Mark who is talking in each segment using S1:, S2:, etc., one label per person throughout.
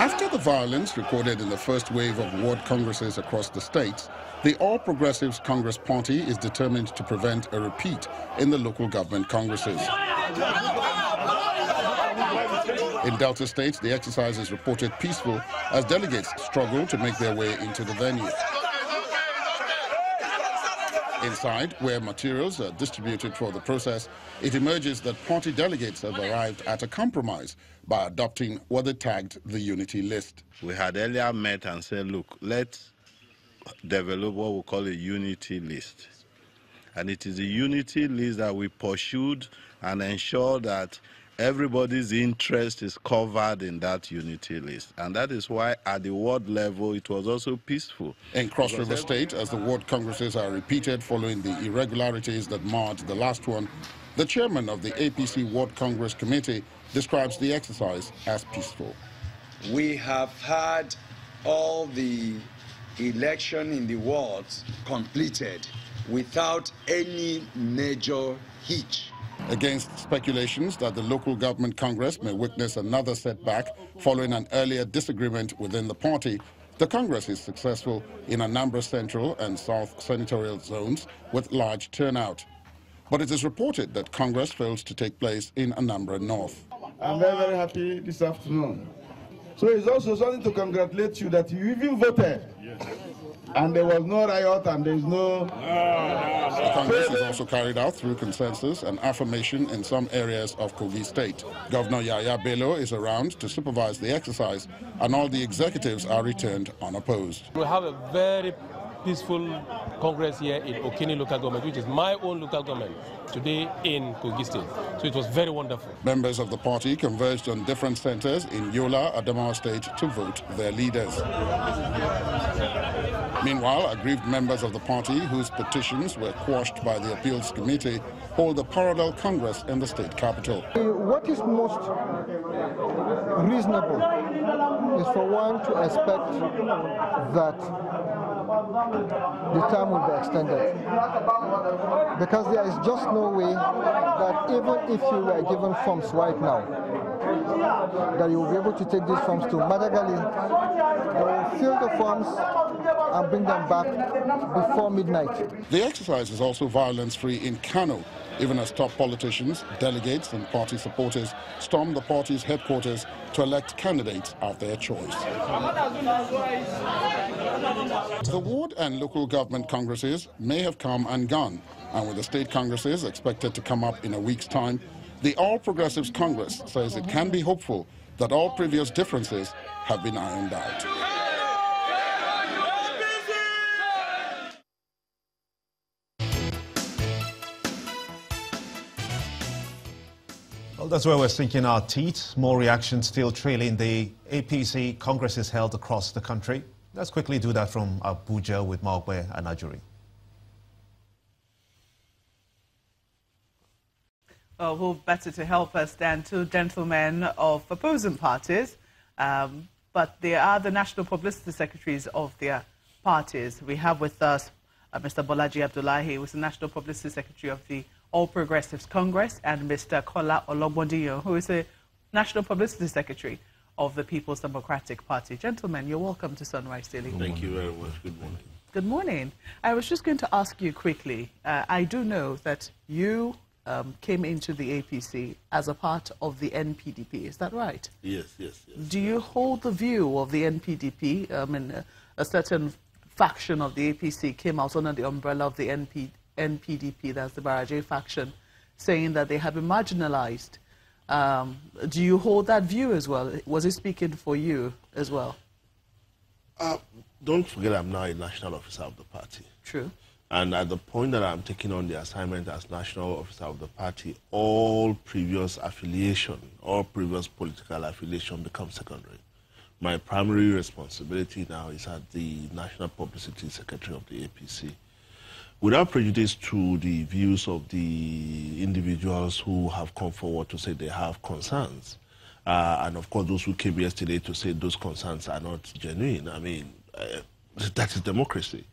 S1: After the violence recorded in the first wave of ward congresses across the states, the All Progressives Congress Party is determined to prevent a repeat in the local government congresses. In Delta State, the exercise is reported peaceful as delegates struggle to make their way into the venue. Inside, where materials are distributed for the process, it emerges that party delegates have arrived at a compromise by adopting what they tagged the unity list.
S2: We had earlier met and said, look, let's develop what we call a unity list. And it is a unity list that we pursued and ensured that everybody's interest is covered in that unity list. And that is why at the ward level it was also peaceful.
S1: In Cross River State, as the ward congresses are repeated following the irregularities that marred the last one, the chairman of the APC Ward Congress Committee describes the exercise as peaceful.
S3: We have had all the election in the wards completed without any major hitch.
S1: Against speculations that the local government Congress may witness another setback following an earlier disagreement within the party, the Congress is successful in Anambra Central and South senatorial zones with large turnout. But it is reported that Congress fails to take place in Anambra North.
S4: I'm very, very happy this afternoon. So it's also something to congratulate you that you even voted. Yes. And there was no riot and there's no...
S1: The Congress is also carried out through consensus and affirmation in some areas of Kogi State. Governor Yaya Bello is around to supervise the exercise, and all the executives are returned unopposed.
S5: We have a very peaceful Congress here in Okini local government, which is my own local government, today in Kogi State. So it was very wonderful.
S1: Members of the party converged on different centers in Yola, Adamawa State to vote their leaders. Meanwhile, aggrieved members of the party whose petitions were quashed by the appeals committee hold a parallel congress in the state capital.
S6: What is most reasonable is for one to expect that the term will be extended, because there is just no way that even if you were given forms right now, that you will be able to take these forms to Madagali, they will fill the forms and bring them back before midnight.
S1: The exercise is also violence-free in Kano, even as top politicians, delegates and party supporters storm the party's headquarters to elect candidates of their choice. The ward and local government congresses may have come and gone, and with the state congresses expected to come up in a week's time, the All Progressives Congress says it can be hopeful that all previous differences have been ironed out.
S7: Well, that's where we're sinking our teeth. More reactions still trailing the APC congresses held across the country. Let's quickly do that from Abuja with Maokwe and Ajuri.
S8: Well, who better to help us than two gentlemen of opposing parties, but they are the national publicity secretaries of their parties. We have with us Mr. Bolaji Abdullahi, who is the national publicity secretary of the All Progressives Congress, and Mr. Kola Ologbondiyan, who is the national publicity secretary of the People's Democratic Party. Gentlemen, you're welcome to Sunrise Daily.
S2: Thank you very much. Good morning.
S8: Good morning. I was just going to ask you quickly, I do know that you came into the APC as a part of the NPDP. Is that right?
S2: Yes.
S8: Do you hold the view of the NPDP? A certain faction of the APC came out under the umbrella of the NPDP, that's the Baraje faction, saying that they have been marginalized. Do you hold that view as well? Was he speaking for you as well?
S2: Don't forget I'm now a national officer of the party.
S8: True.
S2: And at the point that I'm taking on the assignment as national officer of the party, all previous affiliation, all previous political affiliation becomes secondary. My primary responsibility now is as the national publicity secretary of the APC. Without prejudice to the views of the individuals who have come forward to say they have concerns, and of course those who came yesterday to say those concerns are not genuine. I mean, that is democracy.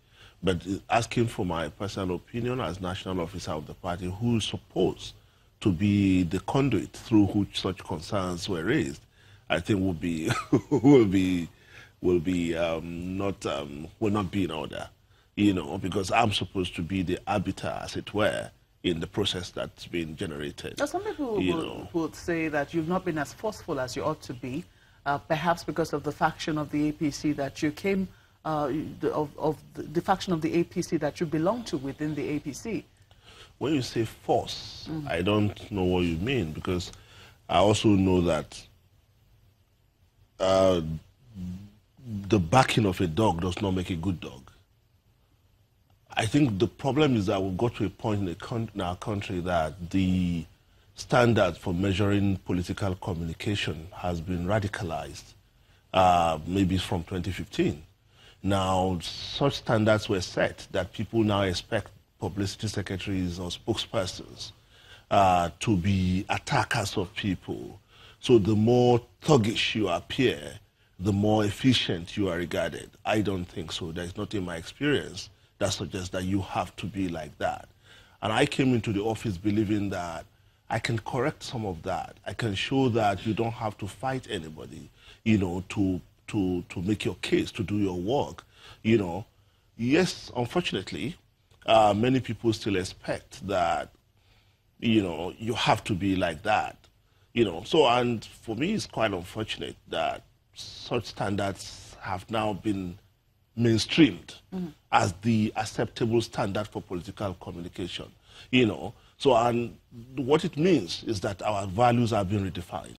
S2: But asking for my personal opinion as national officer of the party, who is supposed to be the conduit through which such concerns were raised, I think will not be in order, you know, because I'm supposed to be the arbiter, as it were, in the process that's been generated.
S8: Now, some people would say that you've not been as forceful as you ought to be, perhaps because of the faction of the APC that you came, the faction of the APC that you belong to within the APC.
S2: When you say force, I don't know what you mean, because I also know that the backing of a dog does not make a good dog. I think the problem is that we've got to a point in our country that the standard for measuring political communication has been radicalized, maybe from 2015. Now, such standards were set that people now expect publicity secretaries or spokespersons to be attackers of people. So the more thuggish you appear, the more efficient you are regarded. I don't think so. There's nothing in my experience that suggests that you have to be like that. And I came into the office believing that I can correct some of that. I can show that you don't have to fight anybody, you know, to make your case, to do your work, you know. Yes, unfortunately, many people still expect that, you know, you have to be like that, you know. So, and for me, it's quite unfortunate that such standards have now been mainstreamed as the acceptable standard for political communication, you know. So, and what it means is that our values are being redefined.